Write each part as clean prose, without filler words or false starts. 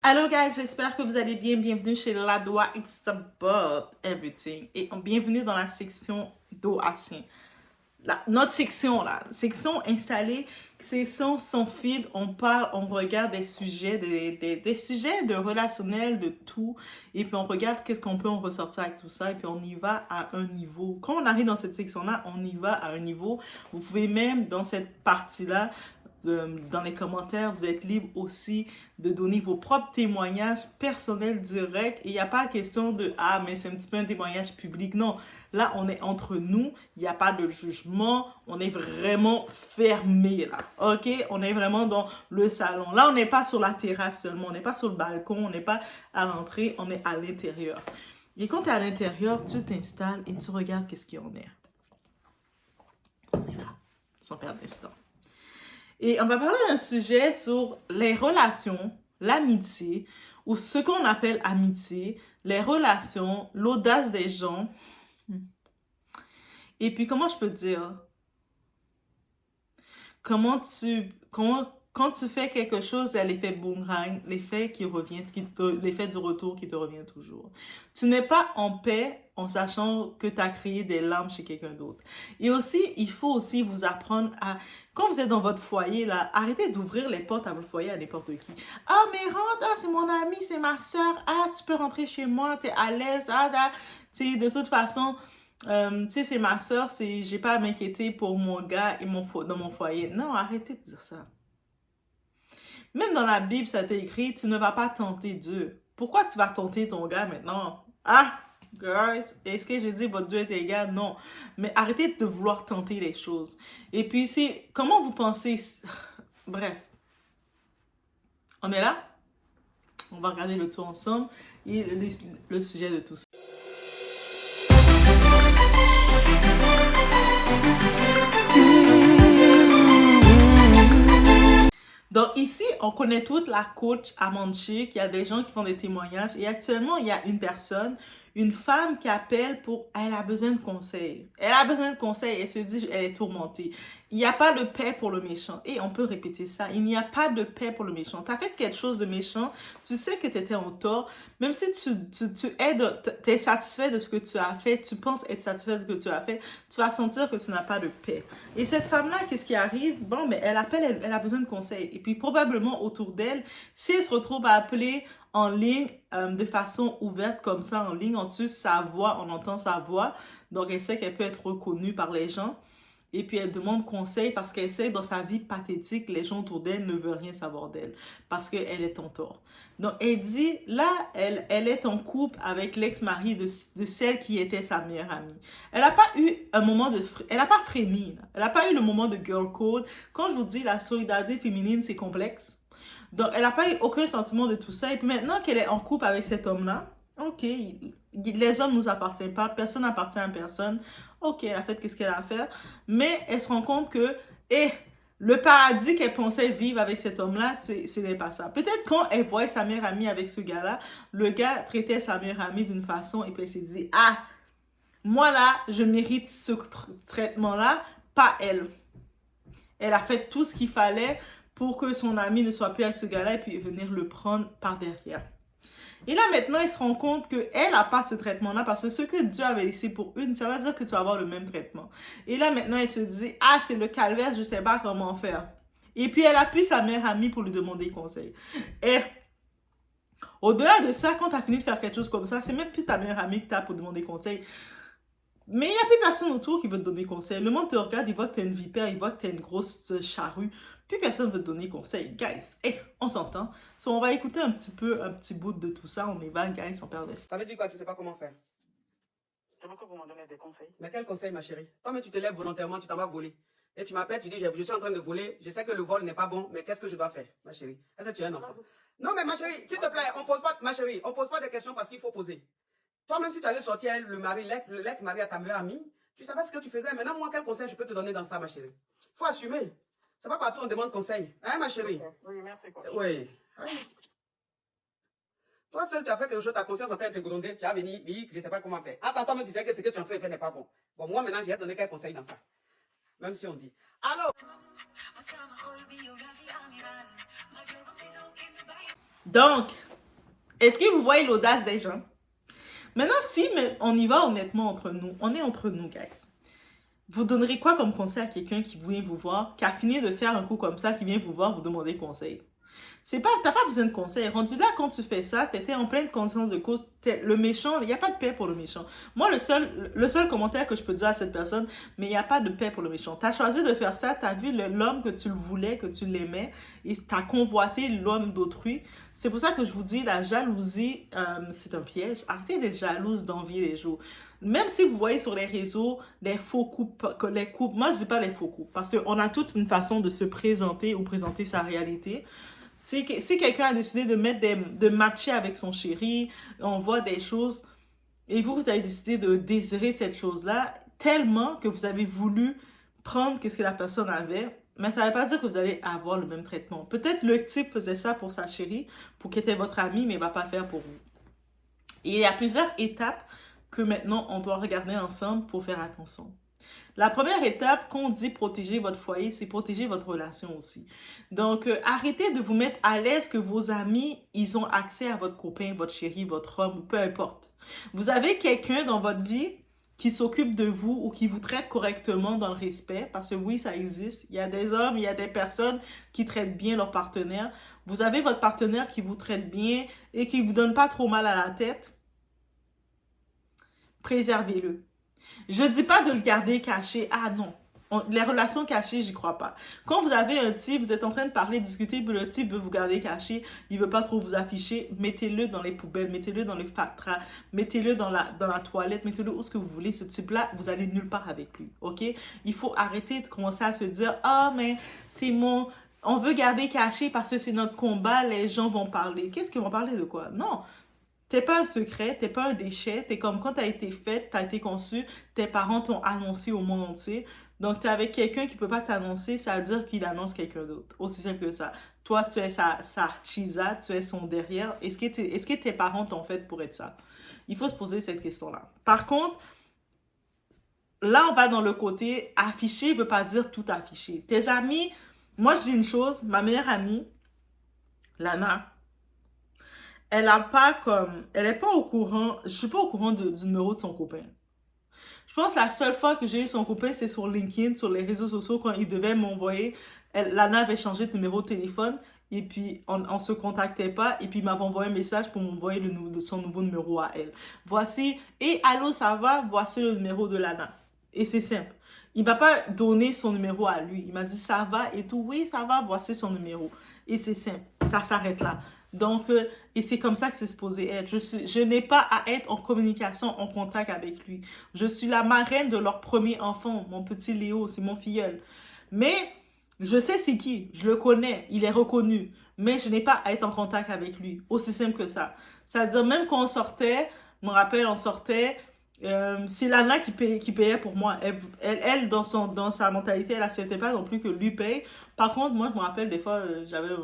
Allô guys, j'espère que vous allez bien. Bienvenue chez Ladoua It's About Everything. Et bienvenue dans la section d'Oacien. Notre section là, section installée, section sans filtre, on parle, on regarde des sujets, des sujets de relationnel, de tout, et puis on regarde qu'est-ce qu'on peut en ressortir avec tout ça, et puis on y va à un niveau. Quand on arrive dans cette section-là, on y va à un niveau. Vous pouvez même, dans cette partie-là, dans les commentaires, vous êtes libre aussi de donner vos propres témoignages personnels directs. Et il n'y a pas question de « Ah, mais c'est un petit peu un témoignage public ». Non, là, on est entre nous. Il n'y a pas de jugement. On est vraiment fermé, là. OK? On est vraiment dans le salon. Là, on n'est pas sur la terrasse seulement. On n'est pas sur le balcon. On n'est pas à l'entrée. On est à l'intérieur. Et quand tu es à l'intérieur, tu t'installes et tu regardes qu'est-ce qu'il y en est. On est là, sans perdre d'instant. Et on va parler d'un sujet sur les relations, l'amitié, ou ce qu'on appelle amitié, les relations, l'audace des gens. Et puis, comment je peux dire? Quand tu fais quelque chose, il y a l'effet boomerang, l'effet qui revient, l'effet du retour qui te revient toujours. Tu n'es pas en paix en sachant que tu as créé des larmes chez quelqu'un d'autre. Et aussi, il faut aussi vous apprendre à, quand vous êtes dans votre foyer, là, arrêtez d'ouvrir les portes à votre foyer à n'importe qui. Ah, mais rentre, ah, c'est mon ami, c'est ma soeur, ah, tu peux rentrer chez moi, tu es à l'aise, ah, tu sais, de toute façon... tu sais, c'est ma soeur, j'ai pas à m'inquiéter pour mon gars et dans mon foyer. Non, arrêtez de dire ça. Même dans la Bible, ça t'est écrit, tu ne vas pas tenter Dieu. Pourquoi tu vas tenter ton gars maintenant? Ah, girls, est-ce que j'ai dit votre Dieu est égal? Non. Mais arrêtez de vouloir tenter les choses. Et puis, comment vous pensez... Bref. On est là? On va regarder le tout ensemble et le sujet de tout ça. Donc ici, on connaît toute la coach Amanda Chick. Il y a des gens qui font des témoignages. Et actuellement, il y a une personne, une femme qui appelle pour... Elle a besoin de conseils. Elle a besoin de conseils. Elle se dit, elle est tourmentée. Il n'y a pas de paix pour le méchant. Et on peut répéter ça. Il n'y a pas de paix pour le méchant. Tu as fait quelque chose de méchant. Tu sais que tu étais en tort. Même si tu es satisfait de ce que tu as fait, tu penses être satisfait de ce que tu as fait, tu vas sentir que tu n'as pas de paix. Et cette femme-là, qu'est-ce qui arrive? Bon, mais elle appelle, elle a besoin de conseils. Et puis probablement autour d'elle, si elle se retrouve à appeler en ligne de façon ouverte comme ça, en ligne, on tue sa voix, on entend sa voix. Donc elle sait qu'elle peut être reconnue par les gens. Et puis elle demande conseil parce qu'elle sait que dans sa vie pathétique, les gens autour d'elle ne veulent rien savoir d'elle parce qu'elle est en tort. Donc elle dit, là, elle est en couple avec l'ex-mari de celle qui était sa meilleure amie. Elle n'a pas eu un moment de... Elle n'a pas frémi. Là. Elle n'a pas eu le moment de girl code. Quand je vous dis la solidarité féminine, c'est complexe. Donc elle n'a pas eu aucun sentiment de tout ça. Et puis maintenant qu'elle est en couple avec cet homme-là, ok, les hommes ne nous appartiennent pas, personne n'appartient à personne. Ok, elle a fait qu'est-ce qu'elle a à faire. Mais elle se rend compte que, le paradis qu'elle pensait vivre avec cet homme-là, ce n'est pas ça. Peut-être quand elle voyait sa meilleure amie avec ce gars-là, le gars traitait sa meilleure amie d'une façon et puis elle s'est dit, ah, moi là, je mérite ce traitement-là, pas elle. Elle a fait tout ce qu'il fallait pour que son ami ne soit plus avec ce gars-là et puis venir le prendre par derrière. Et là, maintenant, elle se rend compte qu'elle n'a pas ce traitement-là parce que ce que Dieu avait laissé pour une, ça veut dire que tu vas avoir le même traitement. Et là, maintenant, elle se dit, ah, c'est le calvaire, je ne sais pas comment faire. Et puis, elle appuie sa meilleure amie pour lui demander conseil. Et au-delà de ça, quand tu as fini de faire quelque chose comme ça, c'est même plus ta meilleure amie que tu as pour demander conseil. Mais il n'y a plus personne autour qui veut te donner conseil. Le monde te regarde, il voit que tu es une vipère, il voit que tu es une grosse charrue. Plus personne ne veut te donner conseil. Guys, on s'entend. So, on va écouter un petit bout de tout ça. On y va, guys, on perd de ça. Ça veut dire quoi? Tu ne sais pas comment faire? Tu veux que vous m'en donnez des conseils? Mais quel conseil, ma chérie? Toi-même, tu te lèves volontairement, tu t'en vas voler. Et tu m'appelles, tu dis, je suis en train de voler, je sais que le vol n'est pas bon, mais qu'est-ce que je dois faire, ma chérie? Est-ce que tu es un enfant? Non, mais ma chérie, s'il te plaît, on pose pas, ma chérie, on pose pas des questions parce qu'il faut poser. Toi-même, si tu allais sortir l'ex-mari à ta meilleure amie, tu savais ce que tu faisais. Maintenant, moi, quel conseil je peux te donner dans ça, ma chérie? Faut assumer. C'est pas partout on demande conseil. Hein, ma chérie? Oui, merci. Quoi. Oui. Toi seul, tu as fait quelque chose, ta conscience est en train de te gronder, tu as venu, je ne sais pas comment faire. Attends, toi-même, tu sais que ce que tu es en train de faire n'est pas bon. Bon, moi, maintenant, j'ai donné quel conseil dans ça? Même si on dit. Allô? Donc, Est-ce que vous voyez l'audace des gens? Maintenant, si on y va honnêtement entre nous, on est entre nous, guys. Vous donnerez quoi comme conseil à quelqu'un qui vient vous voir, qui a fini de faire un coup comme ça, qui vient vous voir, vous demander conseil? T'as pas besoin de conseils. Rendu là, quand tu fais ça, t'étais en pleine conscience de cause. Le méchant, il n'y a pas de paix pour le méchant. Moi, le seul commentaire que je peux dire à cette personne, mais il n'y a pas de paix pour le méchant. T'as choisi de faire ça, t'as vu l'homme que tu le voulais, que tu l'aimais, et t'as convoité l'homme d'autrui. C'est pour ça que je vous dis, la jalousie, c'est un piège. Arrêtez d'être jalouse, d'envier les jours. Même si vous voyez sur les réseaux les faux couples, moi je dis pas les faux couples, parce qu'on a toute une façon de se présenter ou présenter sa réalité. Si quelqu'un a décidé de matcher avec son chéri, on voit des choses, et vous avez décidé de désirer cette chose-là tellement que vous avez voulu prendre ce que la personne avait, mais ça ne veut pas dire que vous allez avoir le même traitement. Peut-être le type faisait ça pour sa chérie, pour qu'elle était votre ami, mais il ne va pas faire pour vous. Et il y a plusieurs étapes que maintenant on doit regarder ensemble pour faire attention. La première étape, quand on dit protéger votre foyer, c'est protéger votre relation aussi. Donc, arrêtez de vous mettre à l'aise que vos amis, ils ont accès à votre copain, votre chéri, votre homme, ou peu importe. Vous avez quelqu'un dans votre vie qui s'occupe de vous ou qui vous traite correctement dans le respect, parce que oui, ça existe. Il y a des hommes, il y a des personnes qui traitent bien leur partenaire. Vous avez votre partenaire qui vous traite bien et qui ne vous donne pas trop mal à la tête. Préservez-le. Je ne dis pas de le garder caché. Ah non. Les relations cachées, j'y crois pas. Quand vous avez un type, vous êtes en train de parler, discuter, puis le type veut vous garder caché, il veut pas trop vous afficher, mettez-le dans les poubelles, mettez-le dans les fatras, mettez-le dans la toilette, mettez-le où ce que vous voulez. Ce type-là, vous allez nulle part avec lui, ok? Il faut arrêter de commencer à se dire, ah, mais c'est mon... On veut garder caché parce que c'est notre combat, les gens vont parler. Qu'est-ce qu'ils vont parler de quoi? Non. T'es pas un secret, t'es pas un déchet, t'es comme quand t'as été faite, t'as été conçue, tes parents t'ont annoncé au monde entier. Donc, t'es avec quelqu'un qui peut pas t'annoncer, ça veut dire qu'il annonce quelqu'un d'autre. Aussi simple que ça. Toi, tu es sa chisa, tu es son derrière. Est-ce que tes parents t'ont fait pour être ça? Il faut se poser cette question-là. Par contre, là, on va dans le côté afficher veut pas dire tout afficher. Tes amis, moi, je dis une chose, ma meilleure amie, Lana, elle est pas au courant, je suis pas au courant du numéro de son copain. Je pense que la seule fois que j'ai eu son copain, c'est sur LinkedIn, sur les réseaux sociaux, quand il devait m'envoyer, Lana avait changé de numéro de téléphone, et puis on se contactait pas, et puis il m'avait envoyé un message pour m'envoyer son nouveau numéro à elle. Voici, et allô, ça va? Voici le numéro de Lana. Et c'est simple. Il m'a pas donné son numéro à lui. Il m'a dit ça va et tout. Oui, ça va, voici son numéro. Et c'est simple. Ça s'arrête là. Donc, et c'est comme ça que c'est supposé être. Je n'ai pas à être en communication, en contact avec lui. Je suis la marraine de leur premier enfant, mon petit Léo, c'est mon filleul. Mais je sais c'est qui, je le connais, il est reconnu. Mais je n'ai pas à être en contact avec lui. Aussi simple que ça. C'est-à-dire, même quand on sortait, je me rappelle, on sortait, c'est Lana qui payait pour moi. Elle dans sa mentalité, elle n'acceptait pas non plus que lui paye. Par contre, moi, je me rappelle des fois, j'avais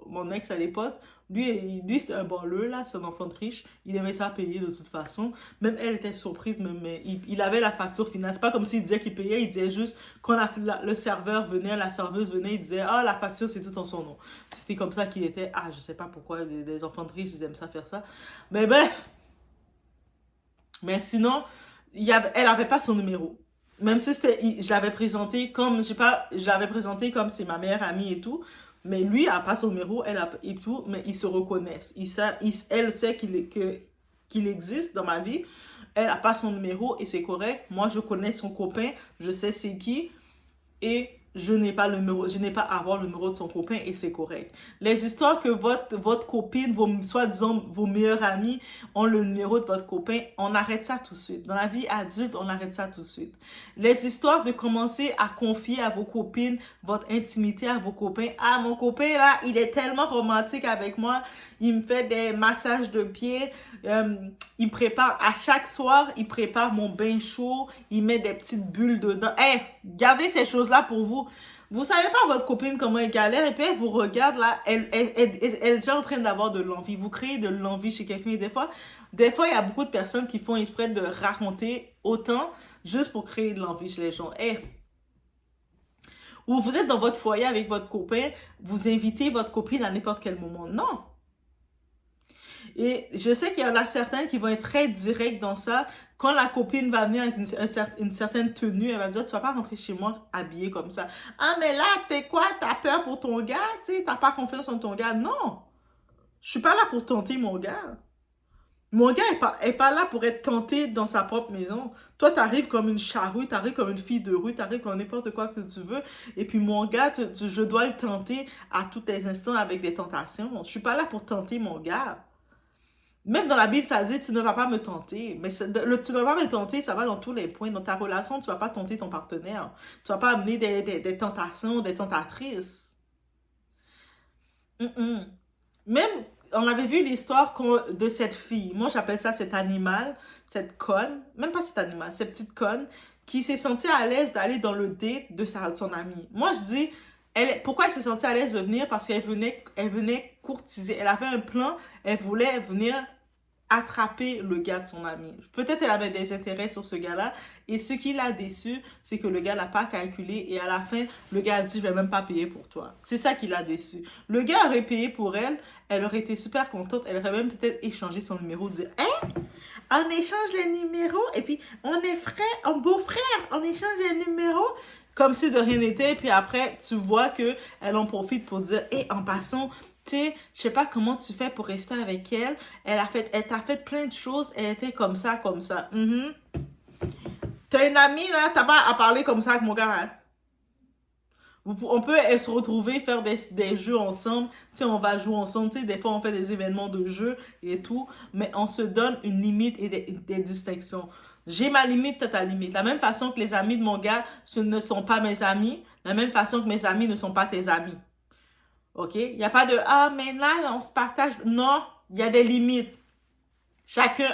mon ex à l'époque. Lui c'était un balleux, là, c'est un enfant de riche. Il aimait ça payer de toute façon. Même elle était surprise, mais il avait la facture finale. C'est pas comme s'il disait qu'il payait, il disait juste, quand le serveur venait, la serveuse venait, il disait, ah, la facture, c'est tout en son nom. C'était comme ça qu'il était. Ah, je sais pas pourquoi, des enfants de riches, ils aiment ça faire ça. Mais bref. Mais sinon, elle avait pas son numéro. Même si je l'avais présenté comme, je sais pas, je l'avais présenté comme c'est ma meilleure amie et tout. Mais lui a pas son numéro, elle a et tout, mais ils se reconnaissent. Elle sait qu'il existe dans ma vie. Elle a pas son numéro et c'est correct. Moi, je connais son copain, je sais c'est qui. Et je n'ai pas à avoir le numéro de son copain et c'est correct. Les histoires que votre copine, soi-disant vos meilleurs amis ont le numéro de votre copain, on arrête ça tout de suite. Dans la vie adulte, on arrête ça tout de suite. Les histoires de commencer à confier à vos copines votre intimité à vos copains. Ah, mon copain là, il est tellement romantique avec moi. Il me fait des massages de pieds. Il me prépare, à chaque soir, il prépare mon bain chaud. Il met des petites bulles dedans. Hey, gardez ces choses-là pour vous. Vous savez pas votre copine comment elle galère et puis elle vous regarde là, elle est déjà en train d'avoir de l'envie. Vous créez de l'envie chez quelqu'un et des fois, il y a beaucoup de personnes qui font exprès de raconter autant juste pour créer de l'envie chez les gens. Hey, ou vous êtes dans votre foyer avec votre copain, vous invitez votre copine à n'importe quel moment. Non. Et je sais qu'il y en a certains qui vont être très directs dans ça. Quand la copine va venir avec une certaine tenue, elle va dire, tu vas pas rentrer chez moi habillée comme ça. Ah, mais là, t'es quoi? T'as peur pour ton gars? Tu sais, t'as pas confiance en ton gars? Non! Je suis pas là pour tenter mon gars. Mon gars est pas là pour être tenté dans sa propre maison. Toi, t'arrives comme une charrue, t'arrives comme une fille de rue, t'arrives comme n'importe quoi que tu veux. Et puis mon gars, je dois le tenter à tous les instants avec des tentations. Je suis pas là pour tenter mon gars. Même dans la Bible, ça dit, tu ne vas pas me tenter. Mais tu ne vas pas me tenter, ça va dans tous les points. Dans ta relation, tu ne vas pas tenter ton partenaire. Tu ne vas pas amener des tentations, des tentatrices. Même, on avait vu l'histoire de cette fille. Moi, j'appelle ça cet animal, cette conne. Même pas cet animal, cette petite conne qui s'est sentie à l'aise d'aller dans le date de son amie. Moi, je dis, pourquoi elle s'est sentie à l'aise de venir? Parce qu'elle venait courtiser. Elle avait un plan, elle voulait venir attraper le gars de son ami. Peut-être elle avait des intérêts sur ce gars-là, et ce qui l'a déçu, c'est que le gars l'a pas calculé, et à la fin, le gars a dit, je vais même pas payer pour toi. C'est ça qui l'a déçu. Le gars aurait payé pour elle, elle aurait été super contente, elle aurait même peut-être échangé son numéro, dire, hein? On échange les numéros, et puis on est frère, on beau-frère, on échange les numéros, comme si de rien n'était, puis après, tu vois que elle en profite pour dire, hé, en passant, tu sais, je sais pas comment tu fais pour rester avec elle. Elle t'a fait plein de choses. Elle était comme ça, comme ça. T'as une amie, là, t'as pas à parler comme ça avec mon gars, hein? On peut se retrouver, faire des jeux ensemble. Tu sais, on va jouer ensemble. Tu sais, des fois, on fait des événements de jeux et tout. Mais on se donne une limite et des distinctions. J'ai ma limite, t'as ta limite. La même façon que les amis de mon gars, ce ne sont pas mes amis. La même façon que mes amis ne sont pas tes amis. OK? Il n'y a pas de ah, mais là, on se partage. Non, il y a des limites. Chacun,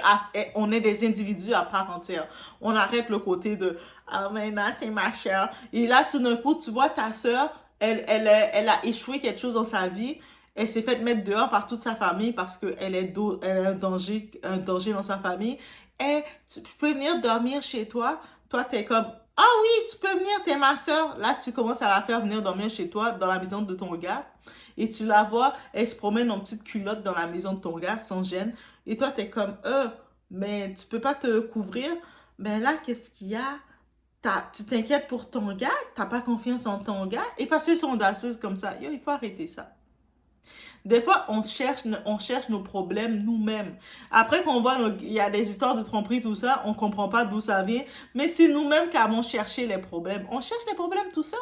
on est des individus à part entière. On arrête le côté de ah, mais là, c'est ma chère. Et là, tout d'un coup, tu vois ta soeur, elle a échoué quelque chose dans sa vie. Elle s'est fait mettre dehors par toute sa famille parce qu'elle elle a un danger dans sa famille. Et tu peux venir dormir chez toi. Toi, t'es comme ah oui, tu peux venir, t'es ma soeur. Là, tu commences à la faire venir dormir chez toi dans la maison de ton gars. Et tu la vois, elle se promène en petite culotte dans la maison de ton gars, sans gêne. Et toi, t'es comme, mais tu peux pas te couvrir. Ben là, qu'est-ce qu'il y a? Tu t'inquiètes pour ton gars? T'as pas confiance en ton gars? Et parce qu'ils sont audacieuses comme ça. Yo, il faut arrêter ça. Des fois, on cherche nos problèmes nous-mêmes. Après qu'on voit, il y a des histoires de tromperie, tout ça, on comprend pas d'où ça vient. Mais c'est nous-mêmes qui avons cherché les problèmes. On cherche les problèmes tout seul.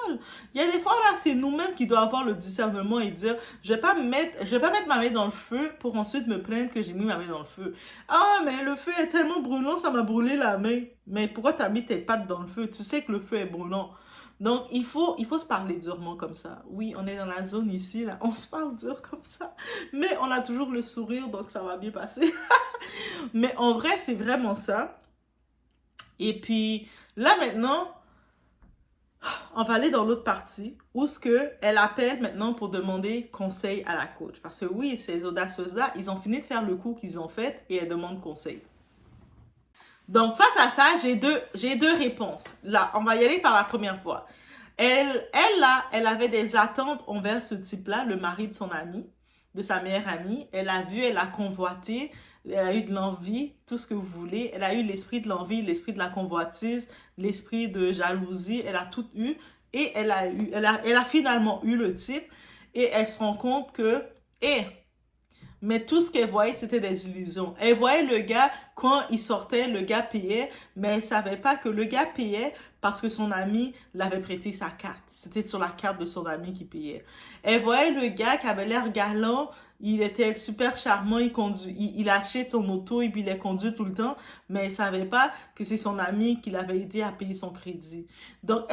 Il y a des fois, là, c'est nous-mêmes qui doivent avoir le discernement et dire, je vais pas mettre ma main dans le feu pour ensuite me plaindre que j'ai mis ma main dans le feu. Ah, mais le feu est tellement brûlant, ça m'a brûlé la main. Mais pourquoi t'as mis tes pattes dans le feu? Tu sais que le feu est brûlant. Donc, il faut se parler durement comme ça. Oui, on est dans la zone ici, là, on se parle dur comme ça. Mais on a toujours le sourire, donc ça va bien passer. Mais en vrai, c'est vraiment ça. Et puis, là maintenant, on va aller dans l'autre partie, où ce que elle appelle maintenant pour demander conseil à la coach. Parce que oui, ces audacieuses-là, ils ont fini de faire le coup qu'ils ont fait et elles demandent conseil. Donc, face à ça, j'ai deux réponses. Là, on va y aller par la première fois. Elle avait des attentes envers ce type-là, le mari de son amie, de sa meilleure amie. Elle a vu, elle a convoité, elle a eu de l'envie, tout ce que vous voulez. Elle a eu l'esprit de l'envie, l'esprit de la convoitise, l'esprit de jalousie. Elle a tout eu. Et elle a finalement eu le type. Et elle se rend compte que, mais tout ce qu'elle voyait, c'était des illusions. Elle voyait le gars, quand il sortait, le gars payait, mais elle ne savait pas que le gars payait parce que son ami l'avait prêté sa carte. C'était sur la carte de son ami qui payait. Elle voyait le gars qui avait l'air galant, il était super charmant, il achète son auto et puis il les conduit tout le temps, mais elle ne savait pas que c'est son ami qui l'avait aidé à payer son crédit. Donc,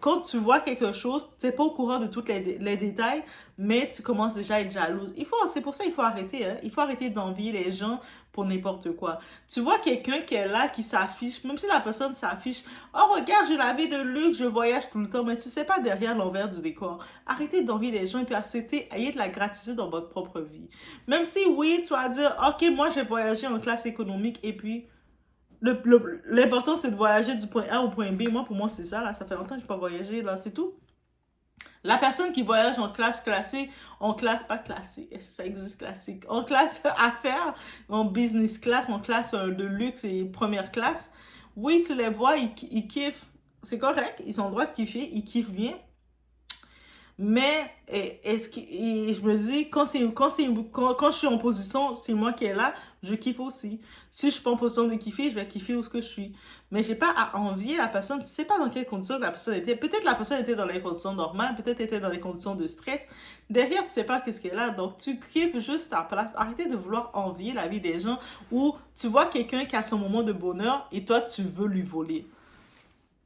quand tu vois quelque chose, tu n'es pas au courant de tous les détails, mais tu commences déjà à être jalouse. C'est pour ça qu'il faut arrêter. Hein? Il faut arrêter d'envier les gens pour n'importe quoi. Tu vois quelqu'un qui est là, qui s'affiche, même si la personne s'affiche, oh regarde, j'ai la vie de luxe, je voyage tout le temps, mais tu sais pas derrière l'envers du décor. Arrêtez d'envier les gens et puis ayez de la gratitude dans votre propre vie. Même si oui, tu vas dire, ok, moi j'ai voyagé en classe économique et puis l'important c'est de voyager du point A au point B. Pour moi c'est ça, là, ça fait longtemps que je n'ai pas voyagé, là, c'est tout. La personne qui voyage en classe classique, en classe, pas classique, est-ce que ça existe classique, en classe affaires, en business class, en classe de luxe et première classe, oui, tu les vois, ils kiffent. C'est correct, ils ont le droit de kiffer, ils kiffent bien. Mais est-ce que et je me dis, quand je suis en position, c'est moi qui est là, je kiffe aussi. Si je suis pas en position de kiffer, je vais kiffer où ce que je suis. Mais j'ai pas à envier la personne. Tu sais pas dans quelles conditions la personne était. Peut-être la personne était dans les conditions normales, peut-être était dans les conditions de stress. Derrière, tu sais pas qu'est-ce qu'elle a. Donc, tu kiffes juste ta place. Arrêtez de vouloir envier la vie des gens où tu vois quelqu'un qui a son moment de bonheur et toi, tu veux lui voler.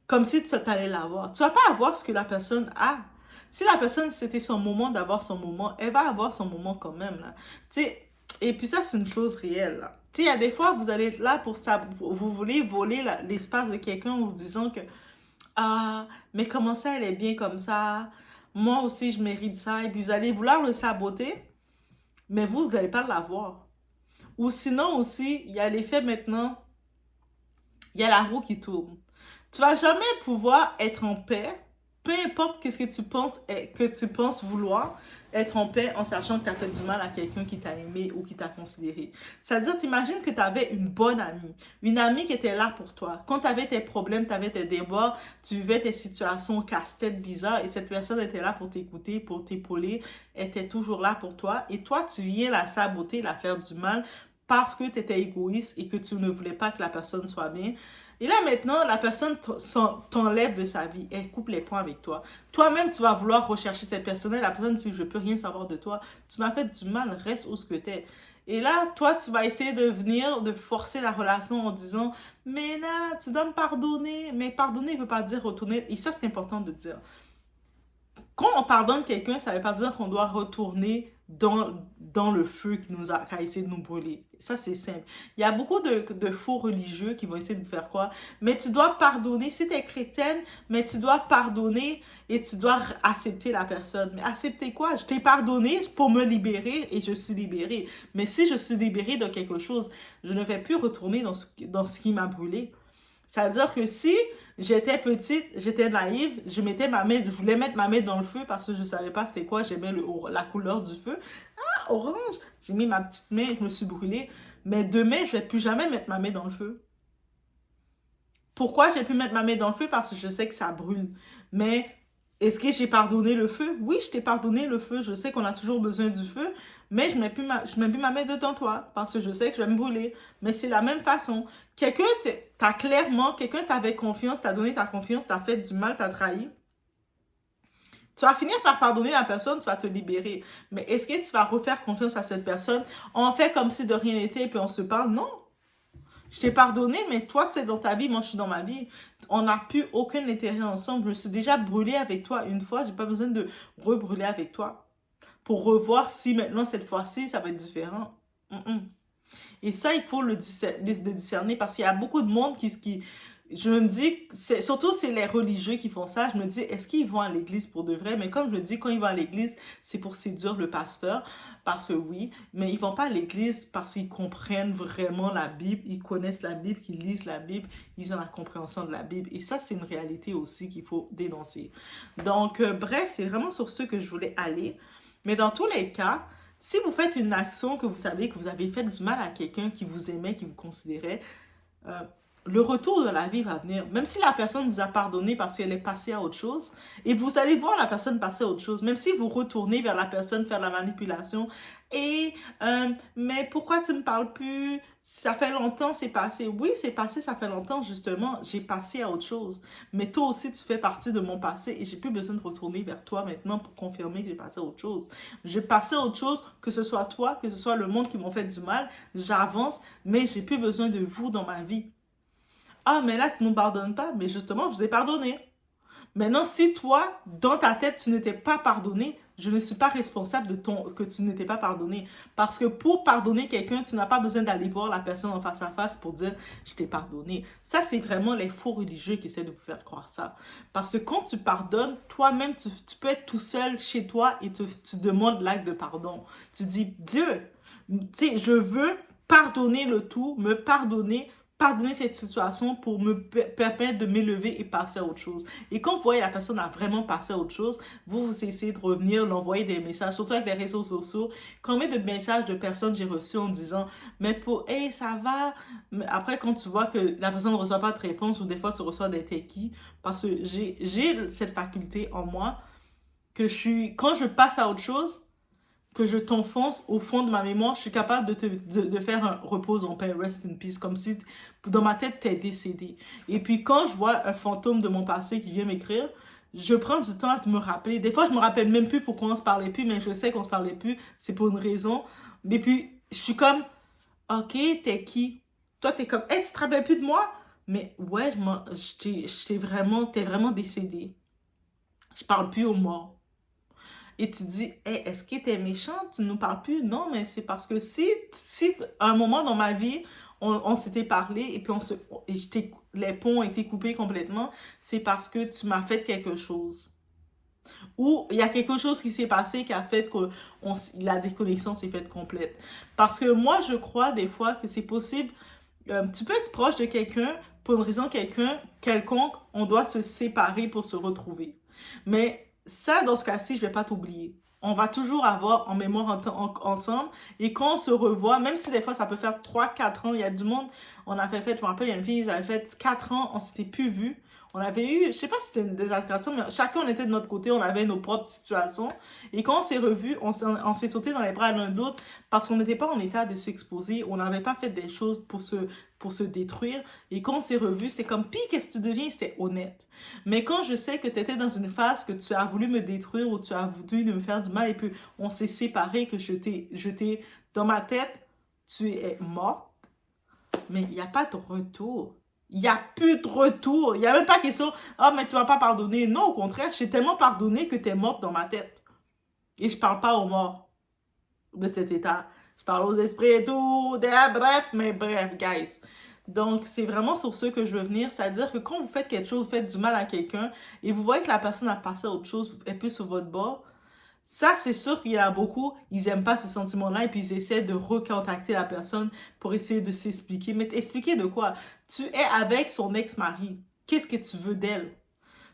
Comme si tu allais l'avoir. Tu vas pas avoir ce que la personne a. Si la personne, c'était son moment d'avoir son moment, elle va avoir son moment quand même, là. Tu sais, et puis ça, c'est une chose réelle, là. Tu sais, il y a des fois, vous allez être là pour ça, vous voulez voler l'espace de quelqu'un en vous disant que, ah, mais comment ça, elle est bien comme ça? Moi aussi, je mérite ça. Et puis, vous allez vouloir le saboter, mais vous n'allez pas l'avoir. Ou sinon aussi, il y a l'effet maintenant, il y a la roue qui tourne. Tu vas jamais pouvoir être en paix, peu importe qu'est-ce que tu penses vouloir, être en paix en sachant que tu as fait du mal à quelqu'un qui t'a aimé ou qui t'a considéré. C'est-à-dire, t'imagines que tu avais une amie qui était là pour toi. Quand tu avais tes problèmes, tu avais tes débats, tu vivais tes situations casse-tête bizarres et cette personne était là pour t'écouter, pour t'épauler, était toujours là pour toi et toi, tu viens la saboter, la faire du mal parce que tu étais égoïste et que tu ne voulais pas que la personne soit bien. Et là, maintenant, la personne t'enlève de sa vie. Elle coupe les ponts avec toi. Toi-même, tu vas vouloir rechercher cette personne. Et la personne dit, je peux rien savoir de toi. Tu m'as fait du mal, reste où ce que t'es. Et là, toi, tu vas essayer de forcer la relation en disant, mais là, tu dois me pardonner. Mais pardonner ne veut pas dire retourner. Et ça, c'est important de dire. Quand on pardonne quelqu'un, ça ne veut pas dire qu'on doit retourner dans le feu qui a essayé de nous brûler. Ça, c'est simple. Il y a beaucoup de faux religieux qui vont essayer de faire quoi? Mais tu dois pardonner. Si tu es chrétienne, mais tu dois pardonner et tu dois accepter la personne. Mais accepter quoi? Je t'ai pardonné pour me libérer et je suis libérée. Mais si je suis libérée de quelque chose, je ne vais plus retourner dans ce qui m'a brûlé. C'est-à-dire que si j'étais petite, j'étais naïve, je voulais mettre ma main dans le feu parce que je ne savais pas c'était quoi, j'aimais la couleur du feu. Ah, orange! J'ai mis ma petite main, je me suis brûlée. Mais demain, je ne vais plus jamais mettre ma main dans le feu. Pourquoi j'ai pu mettre ma main dans le feu? Parce que je sais que ça brûle. Mais est-ce que j'ai pardonné le feu? Oui, je t'ai pardonné le feu. Je sais qu'on a toujours besoin du feu, mais je ne mets plus ma main dedans toi parce que je sais que je vais me brûler. Mais c'est la même façon. Quelqu'un t'avait confiance, t'a donné ta confiance, t'a fait du mal, t'a trahi. Tu vas finir par pardonner la personne, tu vas te libérer. Mais est-ce que tu vas refaire confiance à cette personne? On fait comme si de rien n'était et puis on se parle? Non. Je t'ai pardonné, mais toi, tu es dans ta vie, moi, je suis dans ma vie. On n'a plus aucun intérêt ensemble. Je me suis déjà brûlée avec toi une fois. J'ai pas besoin de rebrûler avec toi pour revoir si maintenant, cette fois-ci, ça va être différent. Et ça, il faut le discerner parce qu'il y a beaucoup de monde je me dis, surtout c'est les religieux qui font ça, je me dis, est-ce qu'ils vont à l'église pour de vrai? Mais comme je le dis, quand ils vont à l'église, c'est pour séduire le pasteur, parce que oui, mais ils vont pas à l'église parce qu'ils comprennent vraiment la Bible, ils connaissent la Bible, qu'ils lisent la Bible, ils ont la compréhension de la Bible. Et ça, c'est une réalité aussi qu'il faut dénoncer. Donc, bref, c'est vraiment sur ce que je voulais aller. Mais dans tous les cas, si vous faites une action que vous savez que vous avez fait du mal à quelqu'un qui vous aimait, qui vous considérait, le retour de la vie va venir. Même si la personne vous a pardonné parce qu'elle est passée à autre chose, et vous allez voir la personne passer à autre chose, même si vous retournez vers la personne, faire la manipulation, et mais pourquoi tu me parles plus? Ça fait longtemps, c'est passé. Oui, c'est passé, ça fait longtemps, justement, j'ai passé à autre chose. Mais toi aussi, tu fais partie de mon passé et j'ai plus besoin de retourner vers toi maintenant pour confirmer que j'ai passé à autre chose. J'ai passé à autre chose, que ce soit toi, que ce soit le monde qui m'ont fait du mal, j'avance, mais j'ai plus besoin de vous dans ma vie. Ah, mais là, tu ne nous pardonnes pas. Mais justement, je vous ai pardonné. Maintenant, si toi, dans ta tête, tu n'étais pas pardonné, je ne suis pas responsable que tu n'étais pas pardonné. Parce que pour pardonner quelqu'un, tu n'as pas besoin d'aller voir la personne en face à face pour dire « je t'ai pardonné ». Ça, c'est vraiment les faux religieux qui essaient de vous faire croire ça. Parce que quand tu pardonnes, toi-même, tu peux être tout seul chez toi et tu demandes l'acte de pardon. Tu dis « Dieu, tu sais, je veux pardonner le tout, me pardonner ». pardonner cette situation pour me permettre de m'élever et passer à autre chose. Et quand vous voyez la personne a vraiment passé à autre chose, vous essayez de revenir, d'envoyer des messages, surtout avec les réseaux sociaux. Combien de messages de personnes j'ai reçus en disant, mais pour, hey, ça va. Mais après, quand tu vois que la personne ne reçoit pas de réponse ou des fois tu reçois des techis, parce que j'ai cette faculté en moi que quand je passe à autre chose, que je t'enfonce au fond de ma mémoire, je suis capable de faire un repose en paix, rest in peace, comme si dans ma tête t'es décédé. Et puis quand je vois un fantôme de mon passé qui vient m'écrire, je prends du temps à me rappeler. Des fois, je me rappelle même plus pourquoi on se parlait plus, mais je sais qu'on se parlait plus, c'est pour une raison. Et puis, je suis comme, ok, t'es qui? Toi, t'es comme, hey, tu te rappelles plus de moi? Mais ouais, t'es vraiment décédé. Je parle plus aux morts. Et tu dis, hey, est-ce qu'il était méchant? Tu ne nous parles plus? Non, mais c'est parce que si à un moment dans ma vie, on s'était parlé et puis les ponts ont été coupés complètement, c'est parce que tu m'as fait quelque chose. Ou il y a quelque chose qui s'est passé qui a fait que la déconnexion s'est faite complète. Parce que moi, je crois des fois que c'est possible. Tu peux être proche de quelqu'un, pour une raison quelconque, on doit se séparer pour se retrouver. Mais ça, dans ce cas-ci, je ne vais pas t'oublier. On va toujours avoir en mémoire ensemble. Et quand on se revoit, même si des fois ça peut faire 3-4 ans, il y a du monde, je me rappelle, il y a une fille, j'avais fait 4 ans, on s'était plus vus. On avait eu, je sais pas si c'était des altercations, mais chacun on était de notre côté, on avait nos propres situations. Et quand on s'est revus, on s'est sauté dans les bras l'un de l'autre parce qu'on n'était pas en état de s'exposer, on n'avait pas fait des choses pour se détruire. Et quand on s'est revus, c'était comme, pis qu'est-ce que tu deviens? C'était honnête. Mais quand je sais que tu étais dans une phase que tu as voulu me détruire ou tu as voulu me faire du mal et puis on s'est séparés, que je t'ai, dans ma tête, tu es morte, mais il n'y a pas de retour. Il n'y a plus de retour. Il n'y a même pas question, ah, mais tu ne vas pas pardonner. Non, au contraire, je t'ai tellement pardonné que tu es morte dans ma tête. Et je ne parle pas aux morts de cet état. Je parle aux esprits et tout. Bref, guys. Donc, c'est vraiment sur ce que je veux venir. C'est-à-dire que quand vous faites quelque chose, vous faites du mal à quelqu'un et vous voyez que la personne a passé à autre chose, elle est plus sur votre bord, ça, c'est sûr qu'il y en a beaucoup, ils n'aiment pas ce sentiment-là et puis ils essaient de recontacter la personne pour essayer de s'expliquer. Mais expliquer de quoi? Tu es avec son ex-mari. Qu'est-ce que tu veux d'elle?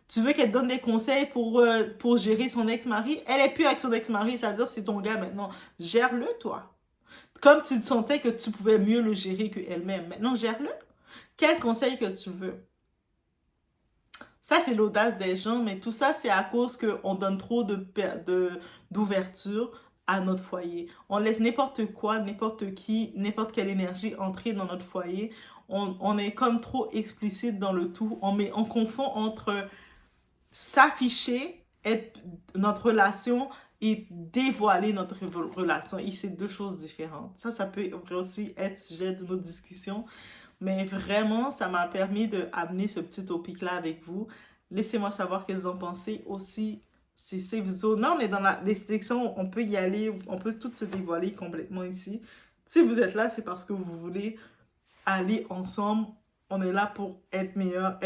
Tu veux qu'elle te donne des conseils pour gérer son ex-mari? Elle est plus avec son ex-mari, c'est-à-dire c'est ton gars maintenant. Gère-le, toi. Comme tu sentais que tu pouvais mieux le gérer qu'elle-même. Maintenant, gère-le. Quel conseil que tu veux? Ça, c'est l'audace des gens, mais tout ça, c'est à cause qu'on donne trop d'ouverture à notre foyer. On laisse n'importe quoi, n'importe qui, n'importe quelle énergie entrer dans notre foyer. On est comme trop explicite dans le tout. On confond entre s'afficher, notre relation et dévoiler notre relation. Et c'est deux choses différentes. Ça peut aussi être sujet de notre discussion. Mais vraiment, ça m'a permis d'amener ce petit topic-là avec vous. Laissez-moi savoir ce que vous en pensez. Aussi, c'est safe zone. Là, on est dans les sections, on peut y aller, on peut tout se dévoiler complètement ici. Si vous êtes là, c'est parce que vous voulez aller ensemble. On est là pour être meilleure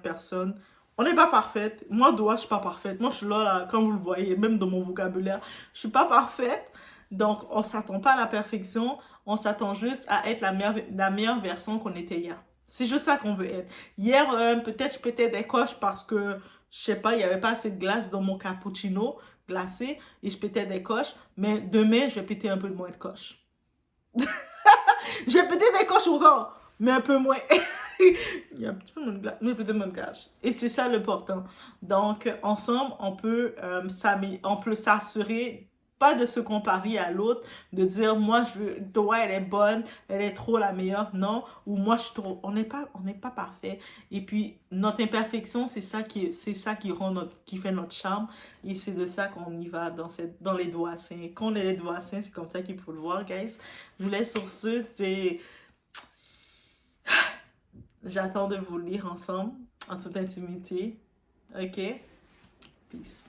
personne. On n'est pas parfaite. Moi, je suis pas parfaite. Moi, je suis là, comme vous le voyez, même dans mon vocabulaire, je suis pas parfaite. Donc, on s'attend pas à la perfection. On s'attend juste à être la meilleure version qu'on était hier. C'est juste ça qu'on veut être. Hier, peut-être je pétais des coches parce que, je sais pas, il n'y avait pas assez de glace dans mon cappuccino glacé et je pétais des coches. Mais demain, je vais péter un peu moins de coches. Je vais péter des coches encore, mais un peu moins. Il y a un petit peu moins de glace, mais peut-être moins de glace. Et c'est ça l'important. Donc, ensemble, on peut s'assurer pas de se comparer à l'autre, de dire moi toi elle est bonne, elle est trop la meilleure, non, ou moi je suis trop. On n'est pas parfait. Et puis notre imperfection, c'est ça qui fait notre charme. Et c'est de ça qu'on y va dans les doigts saints. Quand on est les doigts saints, c'est comme ça qu'il faut le voir, guys. Je vous laisse sur ce. J'attends de vous lire ensemble, en toute intimité. OK? Peace.